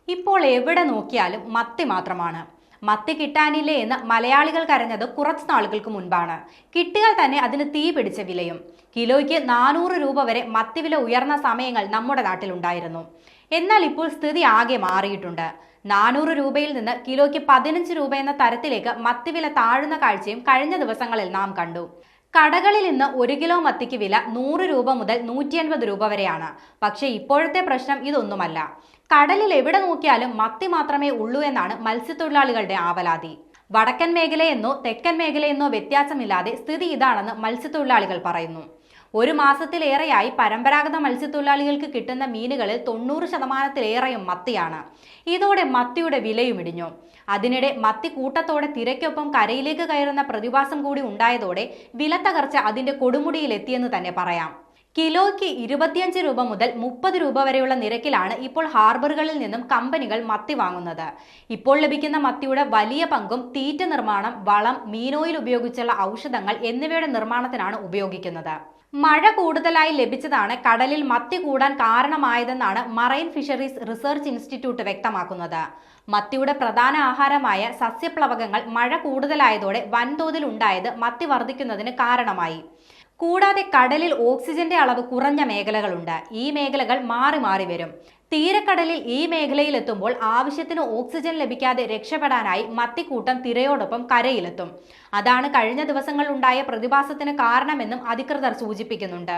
ഇപ്പോൾ എവിടെ നോക്കിയാലും മത്തി മാത്രമാണ്. മത്തി കിട്ടാനില്ലേ എന്ന് മലയാളികൾ കരഞ്ഞത് കുറച്ച് നാളുകൾക്ക് മുൻപാണ്. കിട്ടിയാൽ തന്നെ അതിന് തീ പിടിച്ച വിലയും. കിലോയ്ക്ക് 400 രൂപ വരെ മത്തി വില ഉയർന്ന സമയങ്ങൾ നമ്മുടെ നാട്ടിലുണ്ടായിരുന്നു. എന്നാൽ ഇപ്പോൾ സ്ഥിതി ആകെ മാറിയിട്ടുണ്ട്. 400 രൂപയിൽ നിന്ന് കിലോയ്ക്ക് 15 രൂപ എന്ന തരത്തിലേക്ക് മത്തിവില താഴുന്ന കാഴ്ചയും കഴിഞ്ഞ ദിവസങ്ങളിൽ നാം കണ്ടു. കടകളിൽ ഇന്ന് 1 കിലോ മത്തിക്ക് വില 100 രൂപ മുതൽ 150 രൂപ വരെയാണ്. പക്ഷേ ഇപ്പോഴത്തെ പ്രശ്നം ഇതൊന്നുമല്ല. കടലിൽ എവിടെ നോക്കിയാലും മത്തി മാത്രമേ ഉള്ളൂ എന്നാണ് മത്സ്യത്തൊഴിലാളികളുടെ ആവലാതി. വടക്കൻ മേഖലയെന്നോ തെക്കൻ മേഖലയെന്നോ വ്യത്യാസമില്ലാതെ സ്ഥിതി ഇതാണെന്ന് മത്സ്യത്തൊഴിലാളികൾ പറയുന്നു. ഒരു മാസത്തിലേറെയായി പരമ്പരാഗത മത്സ്യത്തൊഴിലാളികൾക്ക് കിട്ടുന്ന മീനുകളിൽ 90% മത്തിയാണ്. ഇതോടെ മത്തിയുടെ വിലയും ഇടിഞ്ഞു. അതിനിടെ മത്തി കൂട്ടത്തോടെ തിരക്കൊപ്പം കരയിലേക്ക് കയറുന്ന പ്രതിഭാസം കൂടി ഉണ്ടായതോടെ വില തകർച്ച അതിന്റെ കൊടുമുടിയിലെത്തിയെന്ന് തന്നെ പറയാം. കിലോയ്ക്ക് 25 രൂപ മുതൽ 30 രൂപ വരെയുള്ള നിരക്കിലാണ് ഇപ്പോൾ ഹാർബറുകളിൽ നിന്നും കമ്പനികൾ മത്തി വാങ്ങുന്നത്. ഇപ്പോൾ ലഭിക്കുന്ന മത്തിയുടെ വലിയ പങ്കും തീറ്റ നിർമ്മാണം, വളം, മീനോയിൽ ഉപയോഗിച്ചുള്ള ഔഷധങ്ങൾ എന്നിവയുടെ നിർമ്മാണത്തിനാണ് ഉപയോഗിക്കുന്നത്. മഴ കൂടുതലായി ലഭിച്ചതാണ് കടലിൽ മത്തി കൂടാൻ കാരണമായതെന്നാണ് മറൈൻ ഫിഷറീസ് റിസർച്ച് ഇൻസ്റ്റിറ്റ്യൂട്ട് വ്യക്തമാക്കുന്നത്. മത്തിയുടെ പ്രധാന ആഹാരമായ സസ്യപ്ലവകങ്ങൾ മഴ കൂടുതലായതോടെ വൻതോതിൽ ഉണ്ടായത് മത്തി വർദ്ധിക്കുന്നതിന് കാരണമായി. കൂടാതെ കടലിൽ ഓക്സിജന്റെ അളവ് കുറഞ്ഞ മേഖലകളുണ്ട്. ഈ മേഖലകൾ മാറി മാറി വരും. തീരക്കടലിൽ ഈ മേഖലയിൽ എത്തുമ്പോൾ ആവശ്യത്തിന് ഓക്സിജൻ ലഭിക്കാതെ രക്ഷപ്പെടാനായി മത്തിക്കൂട്ടം തിരയോടൊപ്പം കരയിലെത്തും. അതാണ് കഴിഞ്ഞ ദിവസങ്ങളിൽ ഉണ്ടായ പ്രതിഭാസത്തിന് കാരണമെന്നും അധികൃതർ സൂചിപ്പിക്കുന്നുണ്ട്.